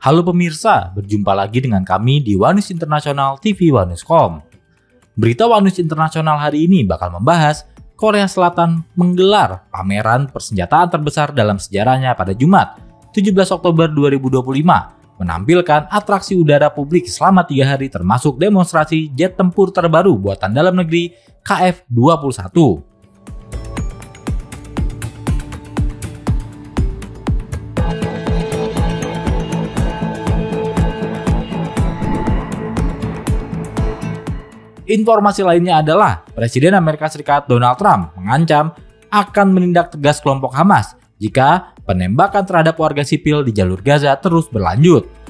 Halo pemirsa, berjumpa lagi dengan kami di Wanus Internasional TV Wanus.com. Berita Wanus Internasional hari ini bakal membahas Korea Selatan menggelar pameran persenjataan terbesar dalam sejarahnya pada Jumat, 17 Oktober 2025, menampilkan atraksi udara publik selama 3 hari termasuk demonstrasi jet tempur terbaru buatan dalam negeri KF-21. Informasi lainnya adalah Presiden Amerika Serikat Donald Trump mengancam akan menindak tegas kelompok Hamas jika penembakan terhadap warga sipil di jalur Gaza terus berlanjut.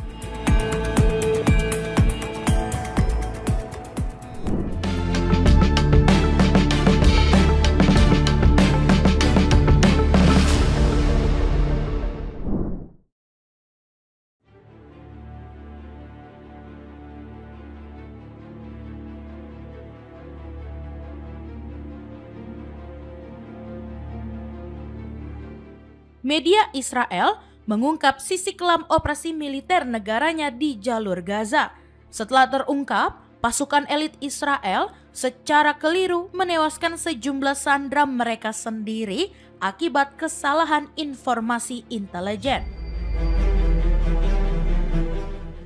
Media Israel mengungkap sisi kelam operasi militer negaranya di jalur Gaza. Setelah terungkap, pasukan elit Israel secara keliru menewaskan sejumlah sandera mereka sendiri akibat kesalahan informasi intelijen.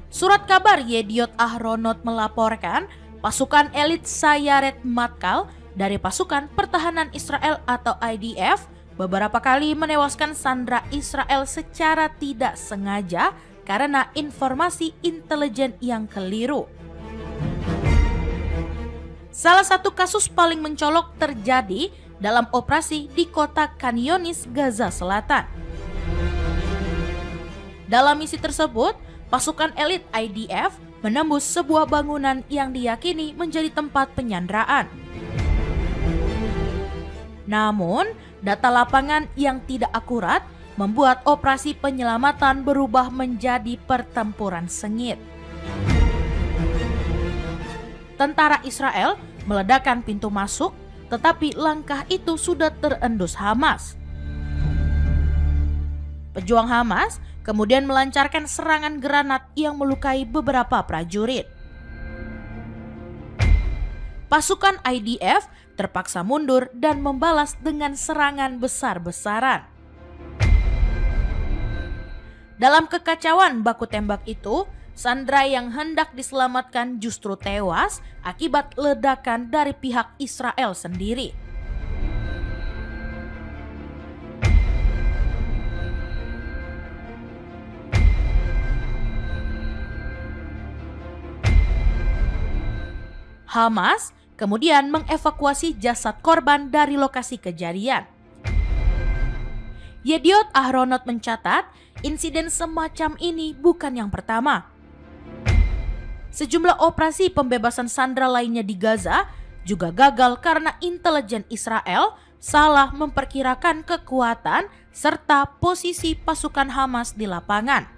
Surat kabar Yediot Ahronot melaporkan pasukan elit Sayaret Matkal dari pasukan pertahanan Israel atau IDF beberapa kali menewaskan sandera Israel secara tidak sengaja karena informasi intelijen yang keliru. Salah satu kasus paling mencolok terjadi dalam operasi di kota Khan Younis, Gaza Selatan. Dalam misi tersebut, pasukan elit IDF menembus sebuah bangunan yang diyakini menjadi tempat penyanderaan. Namun, data lapangan yang tidak akurat membuat operasi penyelamatan berubah menjadi pertempuran sengit. Tentara Israel meledakkan pintu masuk, tetapi langkah itu sudah terendus Hamas. Pejuang Hamas kemudian melancarkan serangan granat yang melukai beberapa prajurit. Pasukan IDF terpaksa mundur dan membalas dengan serangan besar-besaran. Dalam kekacauan baku tembak itu, sandera yang hendak diselamatkan justru tewas akibat ledakan dari pihak Israel sendiri. Hamas kemudian mengevakuasi jasad korban dari lokasi kejadian. Yediot Ahronot mencatat, insiden semacam ini bukan yang pertama. Sejumlah operasi pembebasan sandera lainnya di Gaza juga gagal karena intelijen Israel salah memperkirakan kekuatan serta posisi pasukan Hamas di lapangan.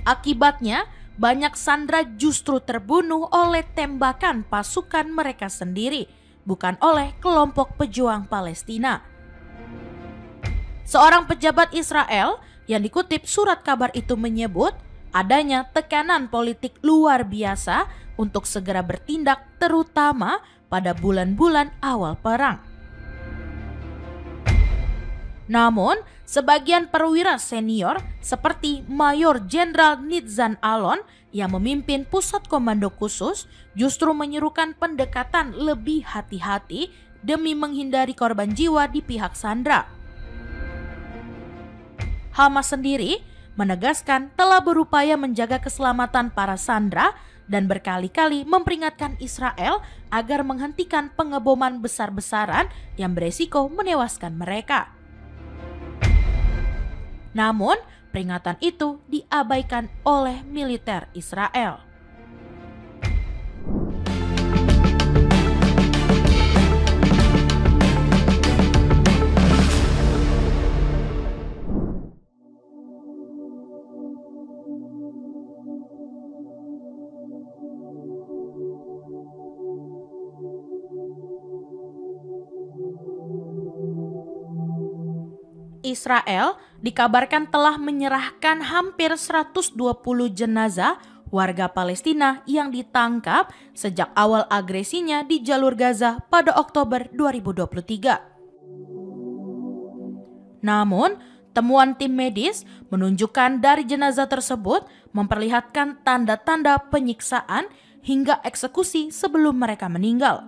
Akibatnya, banyak sandera justru terbunuh oleh tembakan pasukan mereka sendiri, bukan oleh kelompok pejuang Palestina. Seorang pejabat Israel yang dikutip surat kabar itu menyebut adanya tekanan politik luar biasa untuk segera bertindak, terutama pada bulan-bulan awal perang. Namun, sebagian perwira senior seperti Mayor Jenderal Nitzan Alon yang memimpin pusat komando khusus justru menyerukan pendekatan lebih hati-hati demi menghindari korban jiwa di pihak sandera. Hamas sendiri menegaskan telah berupaya menjaga keselamatan para sandera dan berkali-kali memperingatkan Israel agar menghentikan pengeboman besar-besaran yang beresiko menewaskan mereka. Namun, peringatan itu diabaikan oleh militer Israel. Israel dikabarkan telah menyerahkan hampir 120 jenazah warga Palestina yang ditangkap sejak awal agresinya di jalur Gaza pada Oktober 2023. Namun, temuan tim medis menunjukkan dari jenazah tersebut memperlihatkan tanda-tanda penyiksaan hingga eksekusi sebelum mereka meninggal.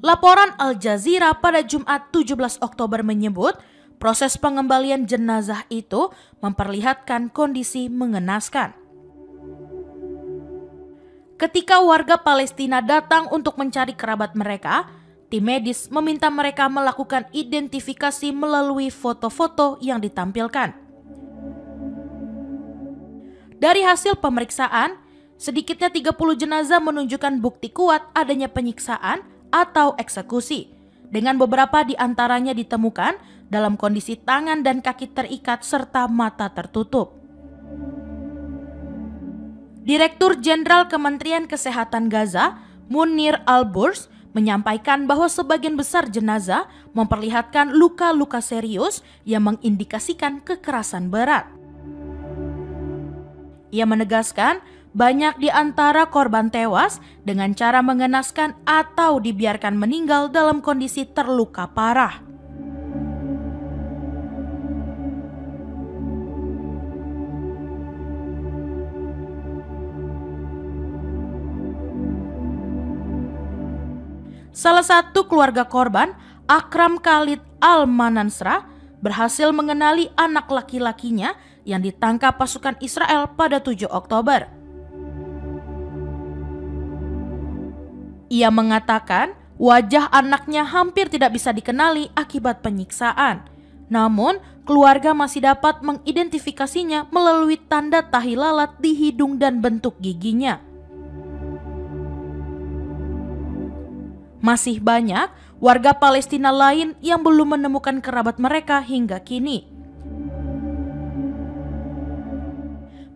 Laporan Al Jazeera pada Jumat 17 Oktober menyebut proses pengembalian jenazah itu memperlihatkan kondisi mengenaskan. Ketika warga Palestina datang untuk mencari kerabat mereka, tim medis meminta mereka melakukan identifikasi melalui foto-foto yang ditampilkan. Dari hasil pemeriksaan, sedikitnya 30 jenazah menunjukkan bukti kuat adanya penyiksaan atau eksekusi, dengan beberapa di antaranya ditemukan dalam kondisi tangan dan kaki terikat serta mata tertutup. Direktur Jenderal Kementerian Kesehatan Gaza, Munir Al-Burs, menyampaikan bahwa sebagian besar jenazah memperlihatkan luka-luka serius yang mengindikasikan kekerasan berat. Ia menegaskan banyak di antara korban tewas dengan cara mengenaskan atau dibiarkan meninggal dalam kondisi terluka parah. Salah satu keluarga korban, Akram Khalid Al-Manansra, berhasil mengenali anak laki-lakinya yang ditangkap pasukan Israel pada 7 Oktober. Ia mengatakan wajah anaknya hampir tidak bisa dikenali akibat penyiksaan. Namun, keluarga masih dapat mengidentifikasinya melalui tanda tahi lalat di hidung dan bentuk giginya. Masih banyak warga Palestina lain yang belum menemukan kerabat mereka hingga kini.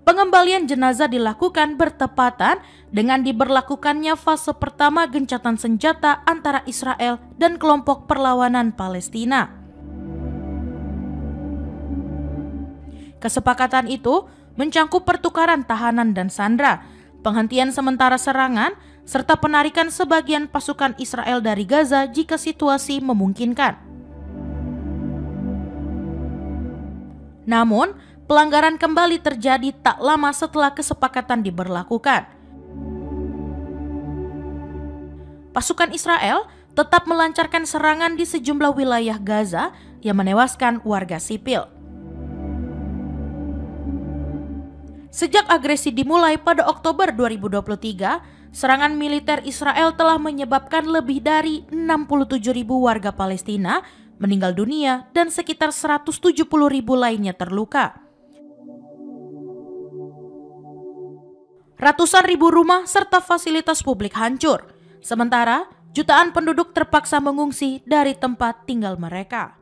Pengembalian jenazah dilakukan bertepatan dengan diberlakukannya fase pertama gencatan senjata antara Israel dan kelompok perlawanan Palestina. Kesepakatan itu mencangkup pertukaran tahanan dan sandera, penghentian sementara serangan, serta penarikan sebagian pasukan Israel dari Gaza jika situasi memungkinkan. Namun, pelanggaran kembali terjadi tak lama setelah kesepakatan diberlakukan. Pasukan Israel tetap melancarkan serangan di sejumlah wilayah Gaza yang menewaskan warga sipil. Sejak agresi dimulai pada Oktober 2023, serangan militer Israel telah menyebabkan lebih dari 67.000 warga Palestina meninggal dunia dan sekitar 170.000 lainnya terluka. Ratusan ribu rumah serta fasilitas publik hancur, sementara jutaan penduduk terpaksa mengungsi dari tempat tinggal mereka.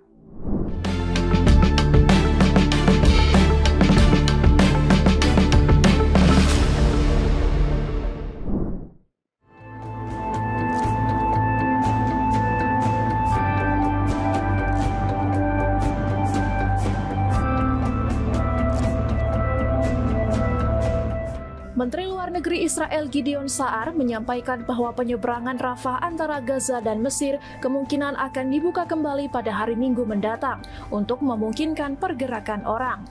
Menteri Luar Negeri Israel Gideon Sa'ar menyampaikan bahwa penyeberangan Rafah antara Gaza dan Mesir kemungkinan akan dibuka kembali pada hari Minggu mendatang untuk memungkinkan pergerakan orang.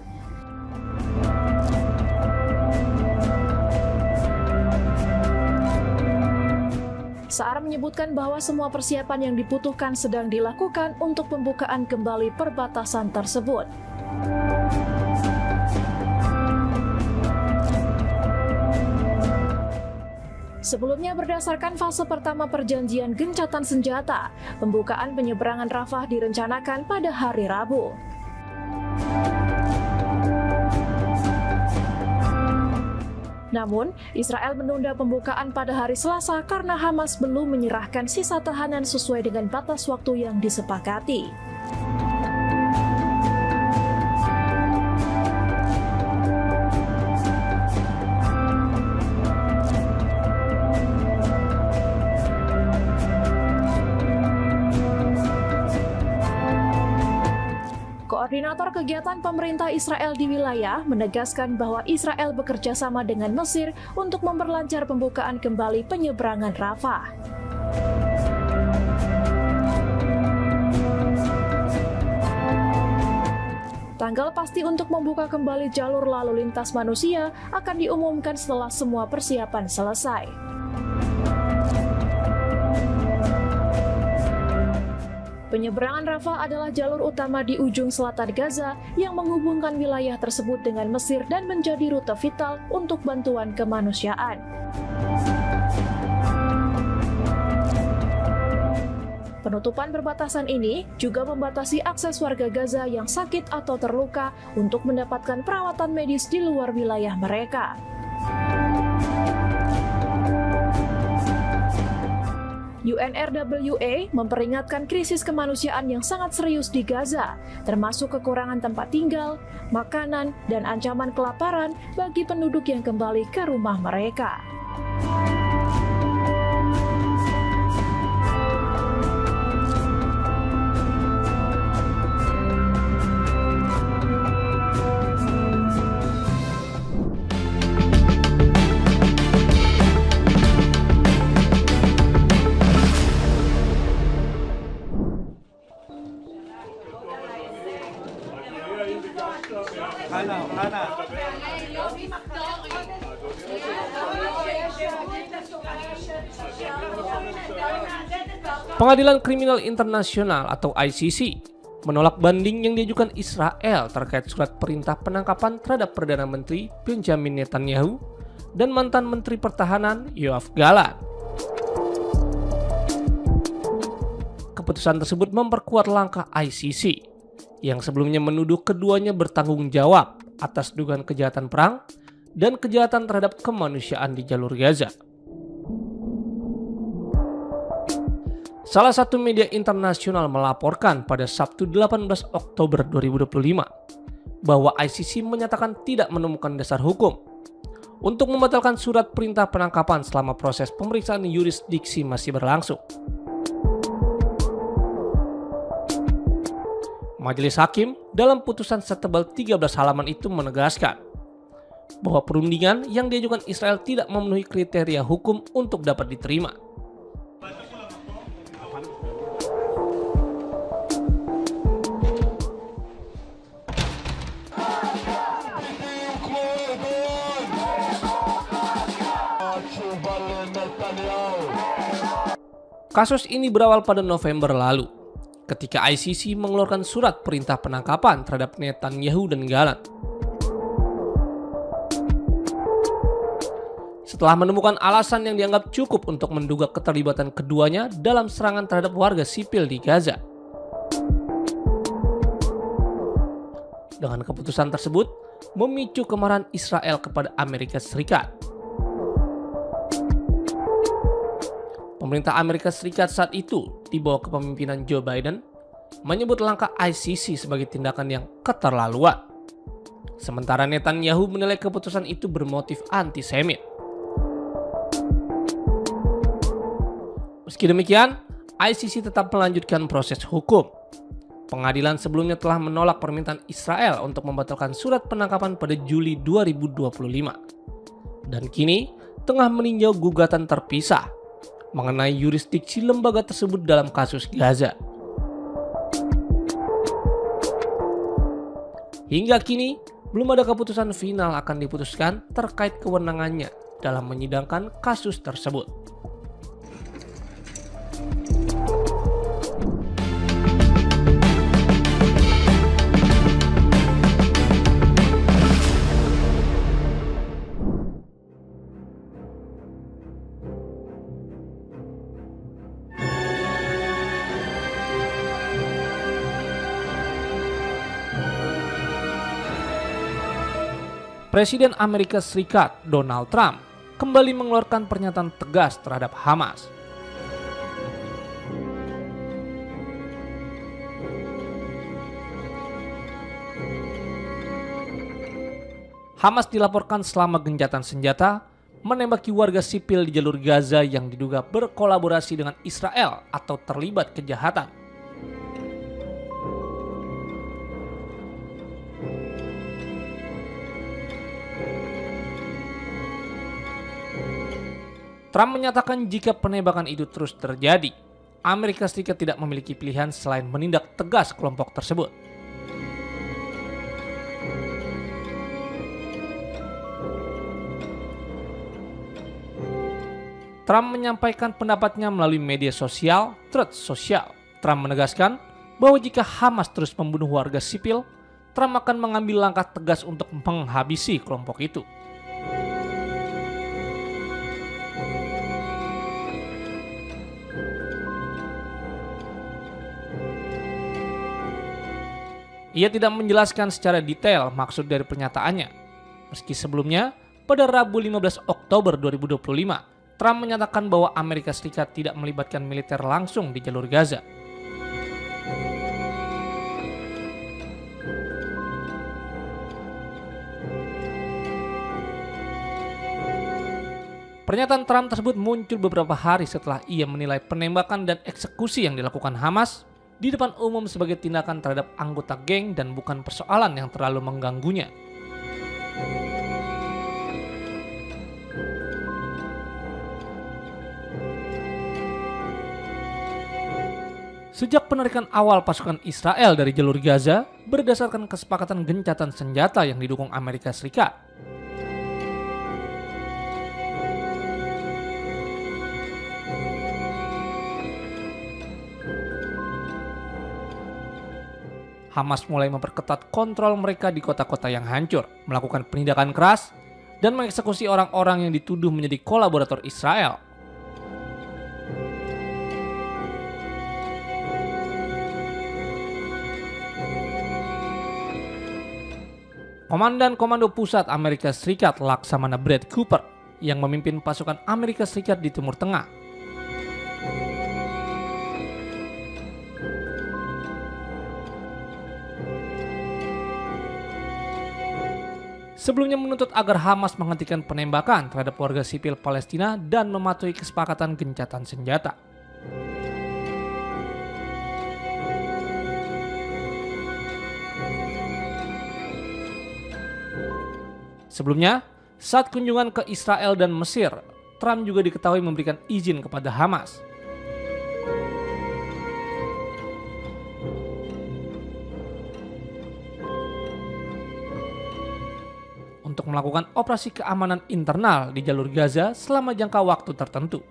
Sa'ar menyebutkan bahwa semua persiapan yang dibutuhkan sedang dilakukan untuk pembukaan kembali perbatasan tersebut. Sebelumnya, berdasarkan fase pertama perjanjian gencatan senjata, pembukaan penyeberangan Rafah direncanakan pada hari Rabu. Namun, Israel menunda pembukaan pada hari Selasa karena Hamas belum menyerahkan sisa tahanan sesuai dengan batas waktu yang disepakati. Koordinator kegiatan pemerintah Israel di wilayah menegaskan bahwa Israel bekerja sama dengan Mesir untuk memperlancar pembukaan kembali penyeberangan Rafah. Tanggal pasti untuk membuka kembali jalur lalu lintas manusia akan diumumkan setelah semua persiapan selesai. Penyeberangan Rafah adalah jalur utama di ujung selatan Gaza yang menghubungkan wilayah tersebut dengan Mesir dan menjadi rute vital untuk bantuan kemanusiaan. Penutupan perbatasan ini juga membatasi akses warga Gaza yang sakit atau terluka untuk mendapatkan perawatan medis di luar wilayah mereka. UNRWA memperingatkan krisis kemanusiaan yang sangat serius di Gaza, termasuk kekurangan tempat tinggal, makanan, dan ancaman kelaparan bagi penduduk yang kembali ke rumah mereka. Pengadilan Kriminal Internasional atau ICC menolak banding yang diajukan Israel terkait surat perintah penangkapan terhadap Perdana Menteri Benjamin Netanyahu dan mantan Menteri Pertahanan Yoav Gallant. Keputusan tersebut memperkuat langkah ICC yang sebelumnya menuduh keduanya bertanggung jawab atas dugaan kejahatan perang dan kejahatan terhadap kemanusiaan di jalur Gaza. Salah satu media internasional melaporkan pada Sabtu 18 Oktober 2025 bahwa ICC menyatakan tidak menemukan dasar hukum untuk membatalkan surat perintah penangkapan selama proses pemeriksaan yurisdiksi masih berlangsung. Majelis Hakim dalam putusan setebal 13 halaman itu menegaskan bahwa perundingan yang diajukan Israel tidak memenuhi kriteria hukum untuk dapat diterima. Kasus ini berawal pada November lalu, ketika ICC mengeluarkan surat perintah penangkapan terhadap Netanyahu dan Gallant. Setelah menemukan alasan yang dianggap cukup untuk menduga keterlibatan keduanya dalam serangan terhadap warga sipil di Gaza. Dengan keputusan tersebut, memicu kemarahan Israel kepada Amerika Serikat. Pemerintah Amerika Serikat saat itu, di bawah kepemimpinan Joe Biden, menyebut langkah ICC sebagai tindakan yang keterlaluan. Sementara Netanyahu menilai keputusan itu bermotif antisemit. Meski demikian, ICC tetap melanjutkan proses hukum. Pengadilan sebelumnya telah menolak permintaan Israel untuk membatalkan surat penangkapan pada Juli 2025. Dan kini tengah meninjau gugatan terpisah mengenai yurisdiksi lembaga tersebut dalam kasus Gaza. Hingga kini, belum ada keputusan final akan diputuskan terkait kewenangannya dalam menyidangkan kasus tersebut. Presiden Amerika Serikat Donald Trump kembali mengeluarkan pernyataan tegas terhadap Hamas. Hamas dilaporkan selama gencatan senjata menembaki warga sipil di jalur Gaza yang diduga berkolaborasi dengan Israel atau terlibat kejahatan. Trump menyatakan jika penembakan itu terus terjadi, Amerika Serikat tidak memiliki pilihan selain menindak tegas kelompok tersebut. Trump menyampaikan pendapatnya melalui media sosial Truth Social. Trump menegaskan bahwa jika Hamas terus membunuh warga sipil, Trump akan mengambil langkah tegas untuk menghabisi kelompok itu. Ia tidak menjelaskan secara detail maksud dari pernyataannya. Meski sebelumnya, pada Rabu 15 Oktober 2025, Trump menyatakan bahwa Amerika Serikat tidak melibatkan militer langsung di jalur Gaza. Pernyataan Trump tersebut muncul beberapa hari setelah ia menilai penembakan dan eksekusi yang dilakukan Hamas di depan umum sebagai tindakan terhadap anggota geng dan bukan persoalan yang terlalu mengganggunya. Sejak penarikan awal pasukan Israel dari jalur Gaza berdasarkan kesepakatan gencatan senjata yang didukung Amerika Serikat, Hamas mulai memperketat kontrol mereka di kota-kota yang hancur, melakukan penindakan keras, dan mengeksekusi orang-orang yang dituduh menjadi kolaborator Israel. Komandan Komando Pusat Amerika Serikat Laksamana Brad Cooper yang memimpin pasukan Amerika Serikat di Timur Tengah sebelumnya menuntut agar Hamas menghentikan penembakan terhadap warga sipil Palestina dan mematuhi kesepakatan gencatan senjata. Sebelumnya, saat kunjungan ke Israel dan Mesir, Trump juga diketahui memberikan izin kepada Hamas untuk melakukan operasi keamanan internal di jalur Gaza selama jangka waktu tertentu.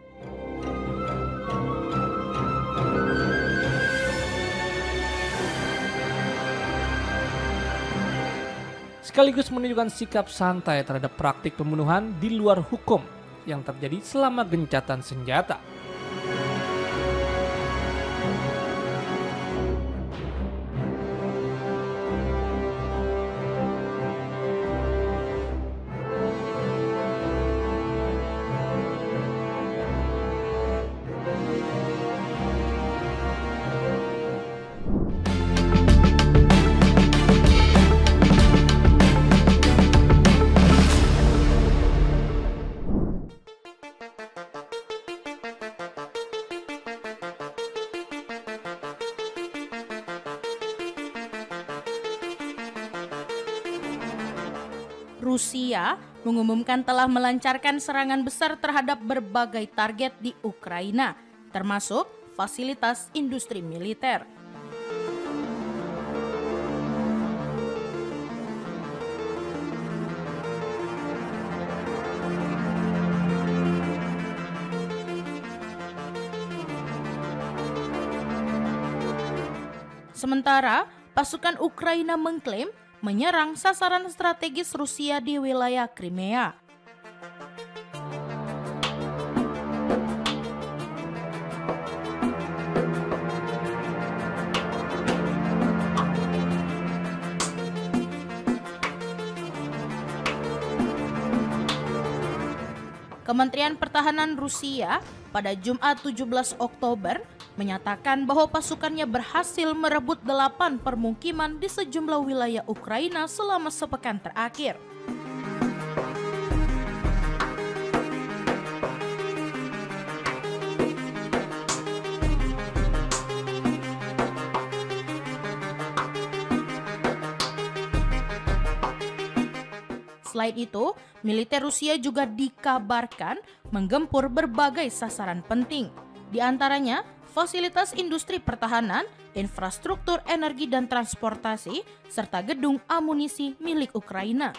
Sekaligus menunjukkan sikap santai terhadap praktik pembunuhan di luar hukum yang terjadi selama gencatan senjata. Rusia mengumumkan telah melancarkan serangan besar terhadap berbagai target di Ukraina, termasuk fasilitas industri militer. Sementara, pasukan Ukraina mengklaim menyerang sasaran strategis Rusia di wilayah Crimea. Kementerian Pertahanan Rusia pada Jumat 17 Oktober menyatakan bahwa pasukannya berhasil merebut 8 permukiman di sejumlah wilayah Ukraina selama sepekan terakhir. Selain itu, militer Rusia juga dikabarkan menggempur berbagai sasaran penting. Di antaranya, fasilitas industri pertahanan, infrastruktur energi dan transportasi, serta gedung amunisi milik Ukraina.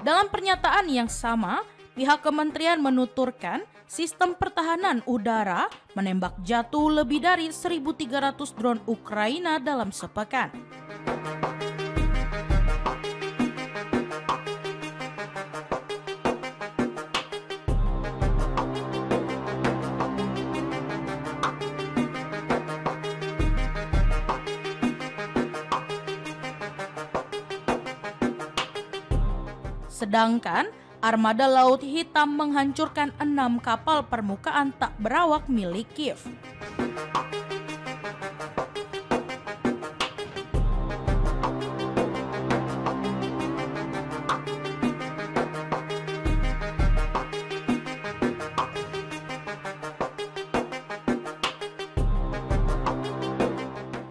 Dalam pernyataan yang sama, pihak kementerian menuturkan sistem pertahanan udara menembak jatuh lebih dari 1.300 drone Ukraina dalam sepekan. Sedangkan armada Laut Hitam menghancurkan 6 kapal permukaan tak berawak milik Kiev.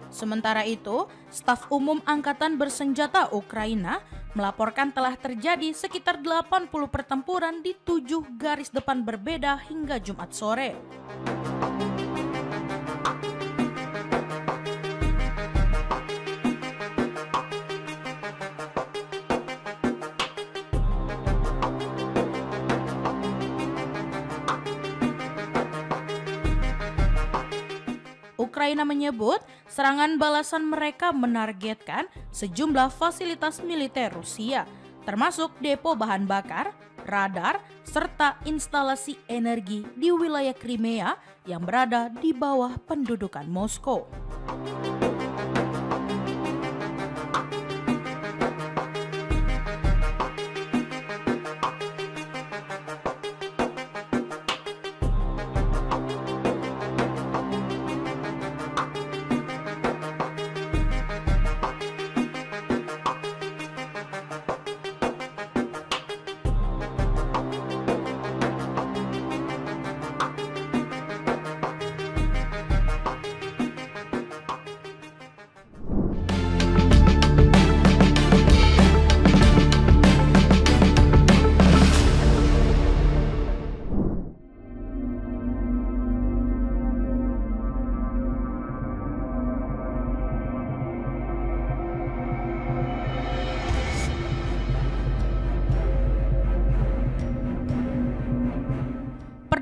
Sementara itu, Staf Umum Angkatan Bersenjata Ukraina melaporkan telah terjadi sekitar 80 pertempuran di 7 garis depan berbeda hingga Jumat sore. Ukraina menyebut serangan balasan mereka menargetkan sejumlah fasilitas militer Rusia, termasuk depo bahan bakar, radar, serta instalasi energi di wilayah Crimea yang berada di bawah pendudukan Moskow.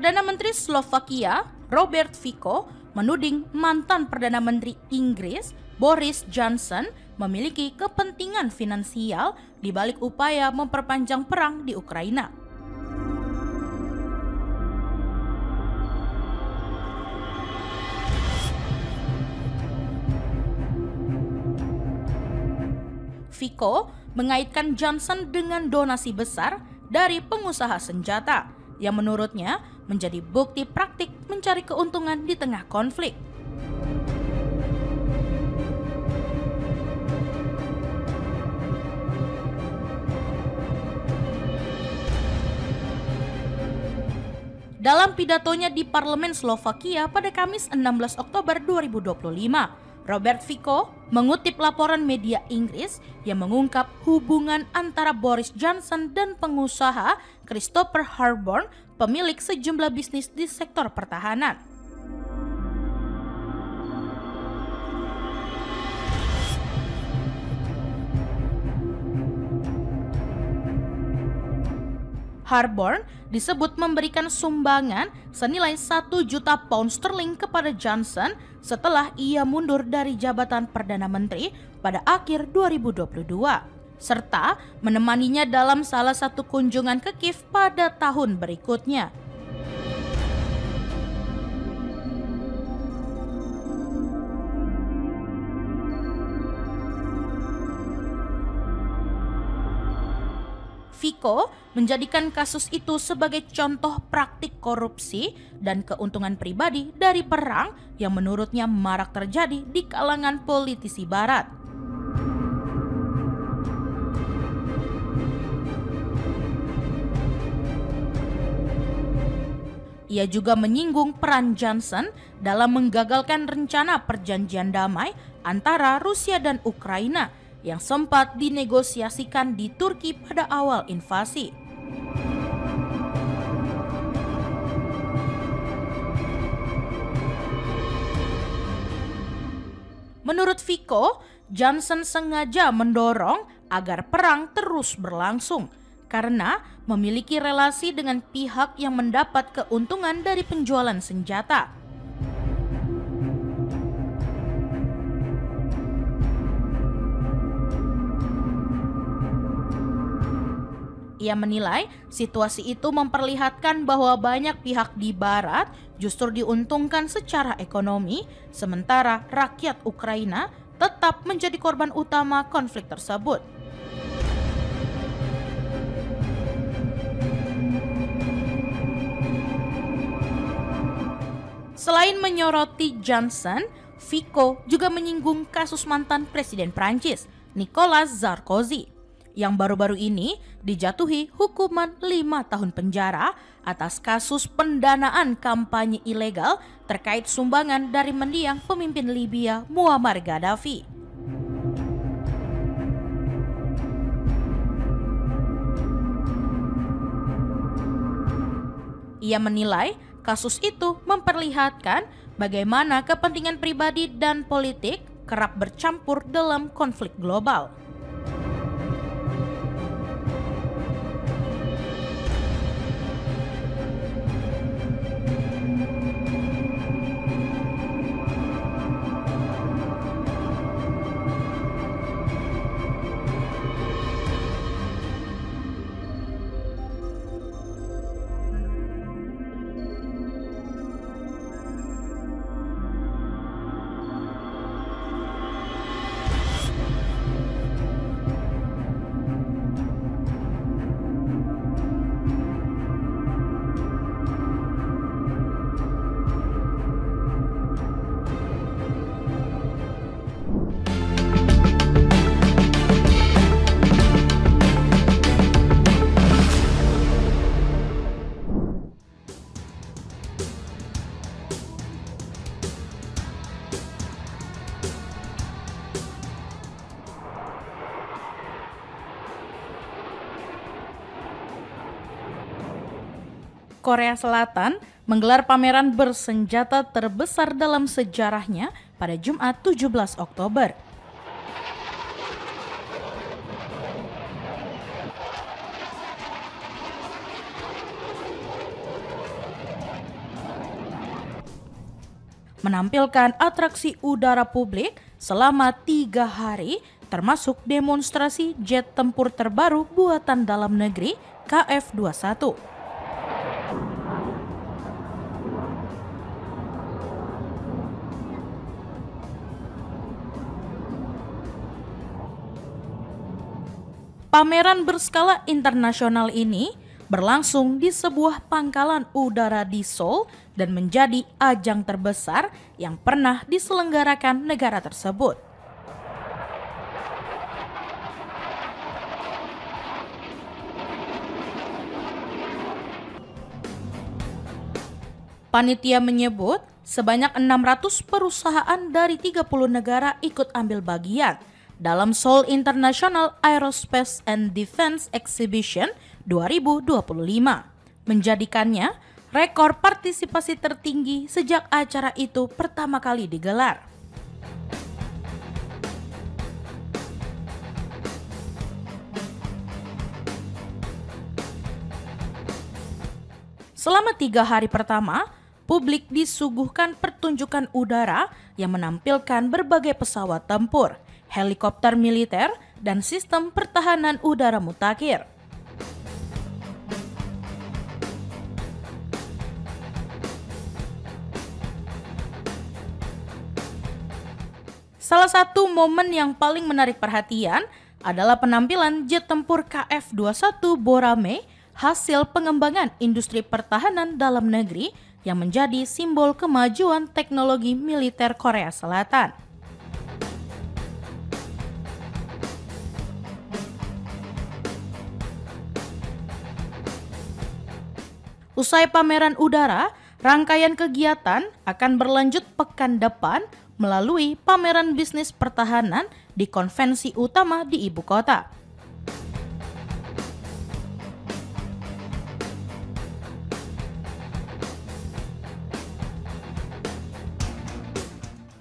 Perdana Menteri Slovakia, Robert Fico, menuding mantan Perdana Menteri Inggris, Boris Johnson, memiliki kepentingan finansial di balik upaya memperpanjang perang di Ukraina. Fico mengaitkan Johnson dengan donasi besar dari pengusaha senjata yang menurutnya menjadi bukti praktik mencari keuntungan di tengah konflik. Dalam pidatonya di Parlemen Slovakia pada Kamis 16 Oktober 2025, Robert Fico mengutip laporan media Inggris yang mengungkap hubungan antara Boris Johnson dan pengusaha Christopher Harborn, pemilik sejumlah bisnis di sektor pertahanan. Harborn disebut memberikan sumbangan senilai 1 juta pound sterling kepada Johnson setelah ia mundur dari jabatan Perdana Menteri pada akhir 2022, serta menemaninya dalam salah satu kunjungan ke Kiev pada tahun berikutnya. Fico menjadikan kasus itu sebagai contoh praktik korupsi dan keuntungan pribadi dari perang yang menurutnya marak terjadi di kalangan politisi Barat. Ia juga menyinggung peran Johnson dalam menggagalkan rencana perjanjian damai antara Rusia dan Ukraina yang sempat dinegosiasikan di Turki pada awal invasi. Menurut Fico, Johnson sengaja mendorong agar perang terus berlangsung karena memiliki relasi dengan pihak yang mendapat keuntungan dari penjualan senjata. Ia menilai situasi itu memperlihatkan bahwa banyak pihak di Barat justru diuntungkan secara ekonomi, sementara rakyat Ukraina tetap menjadi korban utama konflik tersebut. Selain menyoroti Johnson, Fico juga menyinggung kasus mantan Presiden Prancis, Nicolas Sarkozy, yang baru-baru ini dijatuhi hukuman 5 tahun penjara atas kasus pendanaan kampanye ilegal terkait sumbangan dari mendiang pemimpin Libya Muammar Gaddafi. Ia menilai kasus itu memperlihatkan bagaimana kepentingan pribadi dan politik kerap bercampur dalam konflik global. Korea Selatan menggelar pameran bersenjata terbesar dalam sejarahnya pada Jumat 17 Oktober. Menampilkan atraksi udara publik selama 3 hari, termasuk demonstrasi jet tempur terbaru buatan dalam negeri KF-21. Pameran berskala internasional ini berlangsung di sebuah pangkalan udara di Seoul dan menjadi ajang terbesar yang pernah diselenggarakan negara tersebut. Panitia menyebut sebanyak 600 perusahaan dari 30 negara ikut ambil bagian dalam Seoul International Aerospace and Defense Exhibition 2025, menjadikannya rekor partisipasi tertinggi sejak acara itu pertama kali digelar. Selama 3 hari pertama, publik disuguhkan pertunjukan udara yang menampilkan berbagai pesawat tempur, helikopter militer, dan sistem pertahanan udara mutakhir. Salah satu momen yang paling menarik perhatian adalah penampilan jet tempur KF-21 Borame, hasil pengembangan industri pertahanan dalam negeri yang menjadi simbol kemajuan teknologi militer Korea Selatan. Usai pameran udara, Rangkaian kegiatan akan berlanjut pekan depan melalui pameran bisnis pertahanan di konvensi utama di ibu kota.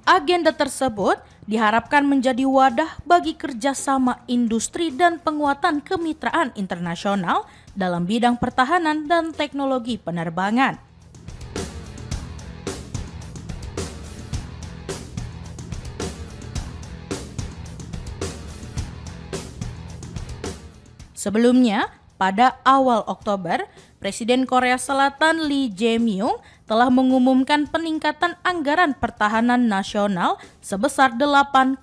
Agenda tersebut diharapkan menjadi wadah bagi kerjasama industri dan penguatan kemitraan internasional dalam bidang pertahanan dan teknologi penerbangan. Sebelumnya, pada awal Oktober, Presiden Korea Selatan Lee Jae-myung telah mengumumkan peningkatan anggaran pertahanan nasional sebesar 8,2%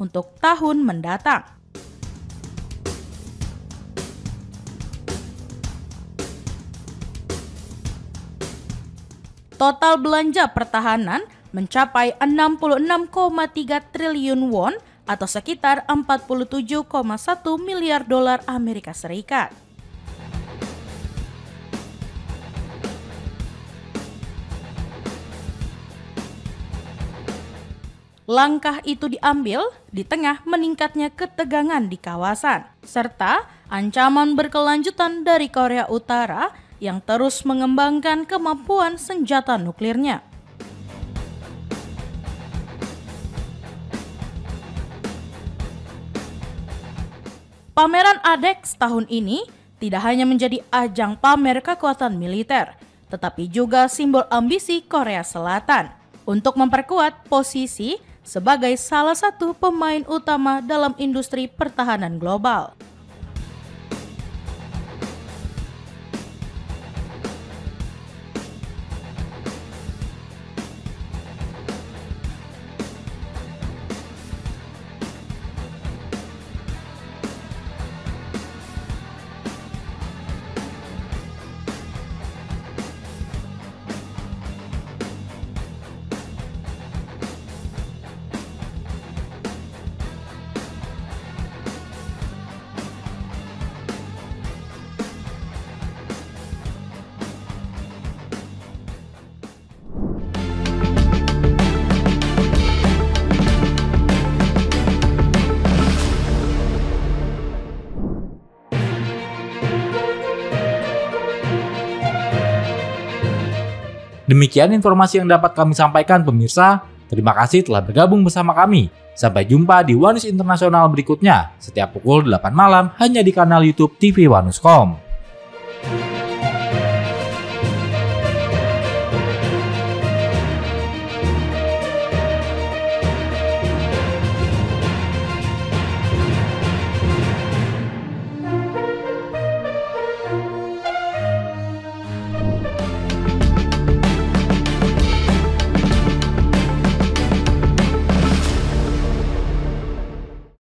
untuk tahun mendatang. Total belanja pertahanan mencapai 66,3 triliun won atau sekitar 47,1 miliar dolar Amerika Serikat. Langkah itu diambil di tengah meningkatnya ketegangan di kawasan, serta ancaman berkelanjutan dari Korea Utara yang terus mengembangkan kemampuan senjata nuklirnya. Pameran ADEX tahun ini tidak hanya menjadi ajang pamer kekuatan militer, tetapi juga simbol ambisi Korea Selatan untuk memperkuat posisi sebagai salah satu pemain utama dalam industri pertahanan global. Demikian informasi yang dapat kami sampaikan pemirsa. Terima kasih telah bergabung bersama kami. Sampai jumpa di One News Internasional berikutnya setiap pukul 8 malam hanya di kanal YouTube TV One News.com.